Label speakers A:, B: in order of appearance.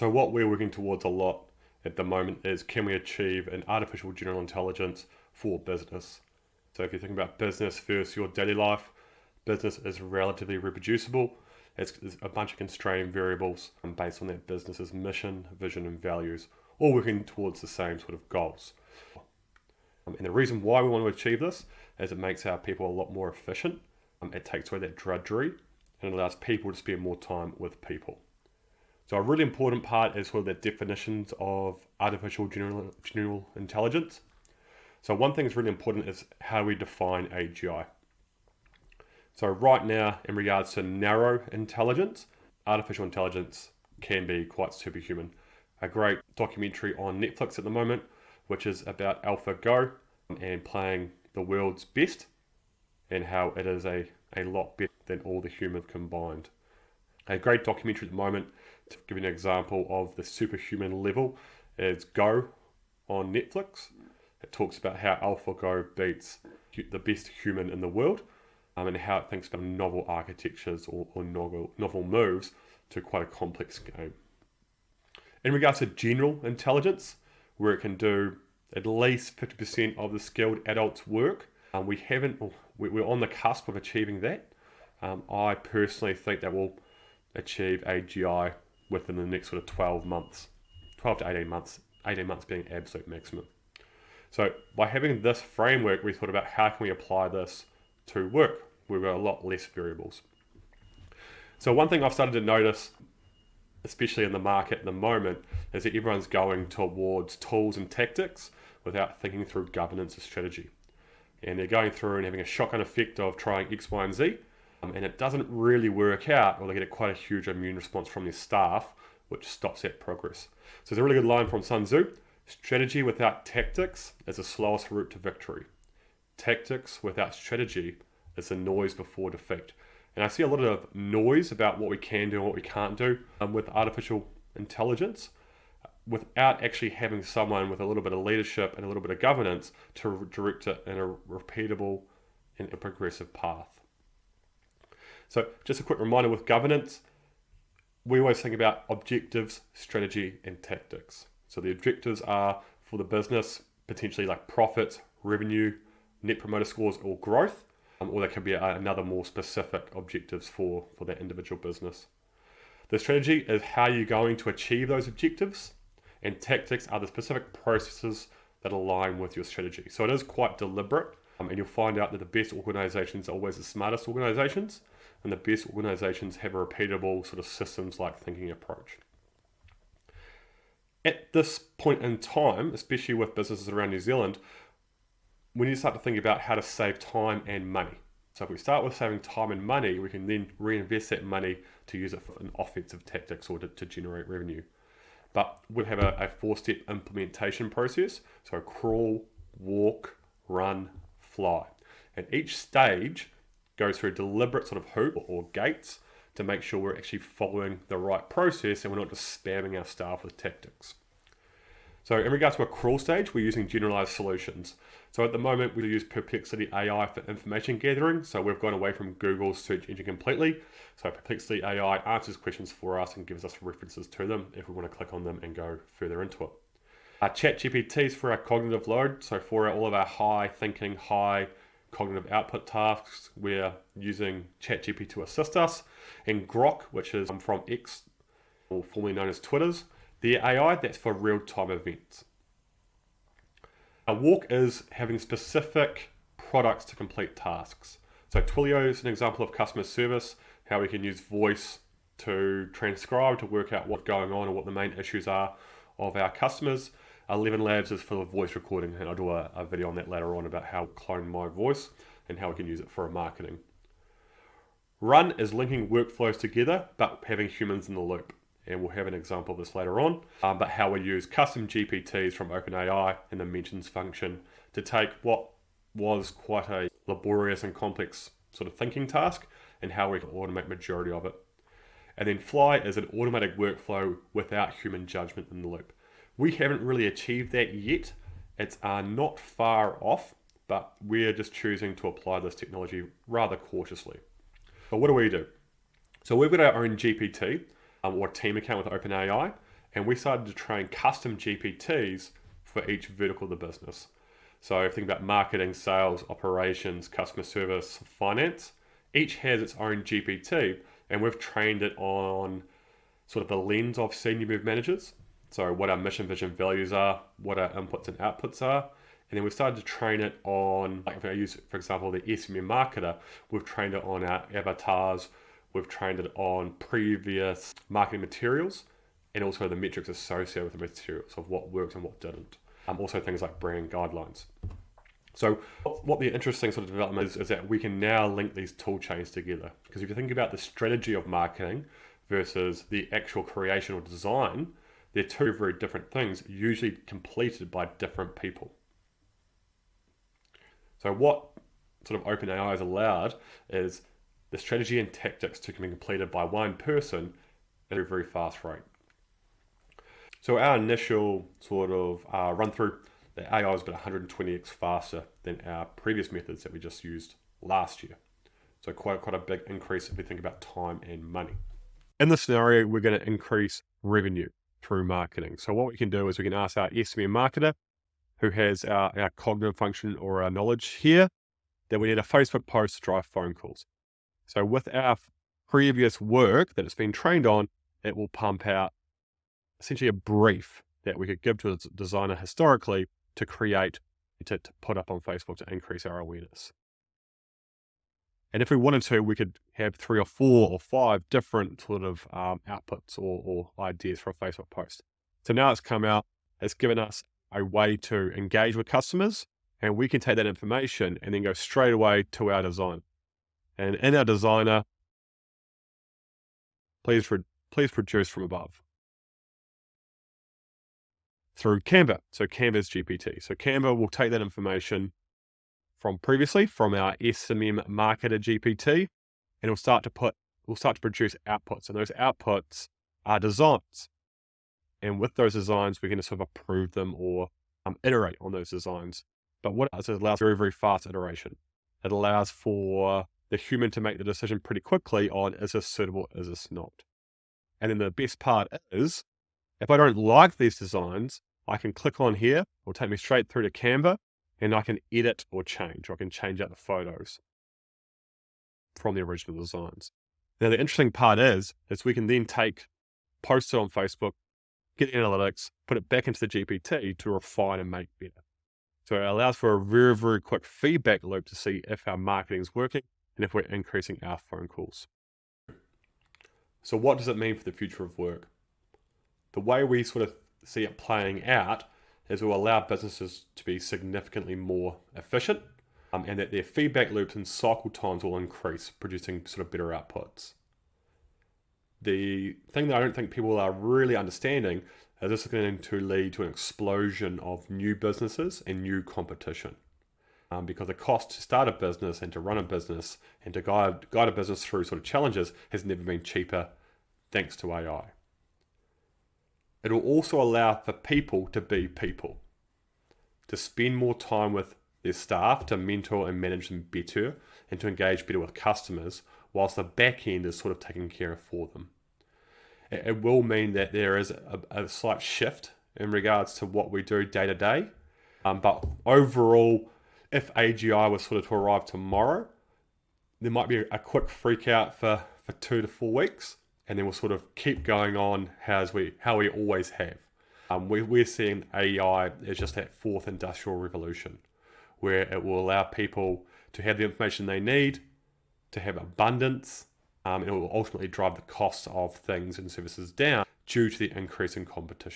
A: So what we're working towards a lot at the moment is, can we achieve an artificial general intelligence for business? So if you think about business versus your daily life, business is relatively reproducible. It's a bunch of constrained variables based on that business's mission, vision, and values, all working towards the same sort of goals. And the reason why we want to achieve this is it makes our people a lot more efficient. It takes away that drudgery and it allows people to spend more time with people. So a really important part is sort of the definitions of artificial general intelligence. So one thing that's really important is how we define AGI. So right now, in regards to narrow intelligence, artificial intelligence can be quite superhuman. A great documentary on Netflix at the moment, which is about AlphaGo and playing the world's best and how it is a lot better than all the humans combined. A great documentary at the moment, to give you an example of the superhuman level, is Go on Netflix. It talks about how AlphaGo beats the best human in the world and how it thinks about novel architectures or novel moves to quite a complex game. In regards to general intelligence, where it can do at least 50% of the skilled adult's work, we're on the cusp of achieving that. I personally think that we'll achieve AGI within the next sort of 12 months, 12 to 18 months, 18 months being absolute maximum. So by having this framework, we thought about how can we apply this to work. We've got a lot less variables. So one thing I've started to notice, especially in the market at the moment, is that everyone's going towards tools and tactics without thinking through governance and strategy. And they're going through and having a shotgun effect of trying X, Y, and Z, and it doesn't really work out, or they get quite a huge immune response from their staff, which stops that progress. So there's a really good line from Sun Tzu: strategy without tactics is the slowest route to victory. Tactics without strategy is the noise before defeat. And I see a lot of noise about what we can do and what we can't do with artificial intelligence, without actually having someone with a little bit of leadership and a little bit of governance to direct it in a repeatable and a progressive path. So just a quick reminder with governance, we always think about objectives, strategy, and tactics. So the objectives are for the business, potentially like profits, revenue, net promoter scores, or growth, or there could be another more specific objectives for that individual business. The strategy is how you're going to achieve those objectives, and tactics are the specific processes that align with your strategy. So it is quite deliberate, and you'll find out that the best organizations are always the smartest organizations, and the best organizations have a repeatable sort of systems-like thinking approach. At this point in time, especially with businesses around New Zealand, we need to start to think about how to save time and money. So if we start with saving time and money, we can then reinvest that money to use it for an offensive tactics or to generate revenue. But we'll have a 4-step implementation process. So crawl, walk, run, fly. And each stage goes through a deliberate sort of hoop or gates to make sure we're actually following the right process and we're not just spamming our staff with tactics. So in regards to a crawl stage, we're using generalized solutions. So at the moment, we use Perplexity AI for information gathering. So we've gone away from Google's search engine completely. So Perplexity AI answers questions for us and gives us references to them if we want to click on them and go further into it. ChatGPT is for our cognitive load. So for all of our high thinking, high cognitive output tasks, we're using ChatGPT to assist us. And Grok, which is from X, or formerly known as Twitter's, the AI, that's for real-time events. A walk is having specific products to complete tasks. So Twilio is an example of customer service, how we can use voice to transcribe, to work out what's going on and what the main issues are of our customers. 11 Labs is for voice recording, and I'll do a video on that later on about how to clone my voice and how we can use it for marketing. Run is linking workflows together, but having humans in the loop. And we'll have an example of this later on, but how we use custom GPTs from OpenAI and the mentions function to take what was quite a laborious and complex sort of thinking task and how we can automate majority of it. And then Fly is an automatic workflow without human judgment in the loop. We haven't really achieved that yet. It's not far off, but we're just choosing to apply this technology rather cautiously. But what do? So we've got our own GPT, or team account with OpenAI, And we started to train custom GPTs for each vertical of the business. So think about marketing, sales, operations, customer service, finance. Each has its own GPT, and we've trained it on sort of the lens of senior move managers. So what our mission, vision, values are, what our inputs and outputs are. And then we've started to train it on, like if I use, for example, the SME marketer, we've trained it on our avatars, we've trained it on previous marketing materials, and also the metrics associated with the materials of what worked and what didn't. Also things like brand guidelines. So what the interesting sort of development is that we can now link these tool chains together. Because if you think about the strategy of marketing versus the actual creation or design, they're two very different things, usually completed by different people. So what sort of OpenAI has allowed is the strategy and tactics to be completed by one person at a very fast rate. So our initial sort of run through, the AI was about 120x faster than our previous methods that we just used last year. So quite a big increase if we think about time and money. In this scenario, we're going to increase revenue through marketing. So what we can do is we can ask our SME marketer, who has our cognitive function or our knowledge here, that we need a Facebook post to drive phone calls. So with our previous work that it's been trained on, it will pump out essentially a brief that we could give to a designer historically to create, to put up on Facebook to increase our awareness. And if we wanted to, we could have 3 or 4 or 5 different sort of outputs or ideas for a Facebook post. So now it's come out, it's given us a way to engage with customers, and we can take that information and then go straight away to our design. And in our designer, please produce from above. Through Canva. So Canva's GPT. So Canva will take that information from previously from our SMM marketer GPT, and we'll start to produce outputs. And those outputs are designs. And with those designs, we can sort of approve them or iterate on those designs. But what it does is it allows very, very fast iteration. It allows for the human to make the decision pretty quickly on, is this suitable, is this not? And then the best part is, if I don't like these designs, I can click on here, it will take me straight through to Canva, and I can edit or I can change out the photos from the original designs. Now, the interesting part is we can then post it on Facebook, get analytics, put it back into the GPT to refine and make better. So it allows for a very, very quick feedback loop to see if our marketing is working and if we're increasing our phone calls. So what does it mean for the future of work? The way we sort of see it playing out is it will allow businesses to be significantly more efficient, and that their feedback loops and cycle times will increase, producing sort of better outputs. The thing that I don't think people are really understanding is this is going to lead to an explosion of new businesses and new competition. Because the cost to start a business and to run a business and to guide a business through sort of challenges has never been cheaper thanks to AI. It will also allow for people to be people, to spend more time with their staff, to mentor and manage them better, and to engage better with customers, whilst the back end is sort of taken care of for them. It will mean that there is a slight shift in regards to what we do day to day, but overall, if AGI was sort of to arrive tomorrow, there might be a quick freak out for 2 to 4 weeks, and then we'll sort of keep going on how we always have. We're seeing AI as just that 4th industrial revolution, where it will allow people to have the information they need, to have abundance, and it will ultimately drive the costs of things and services down due to the increase in competition.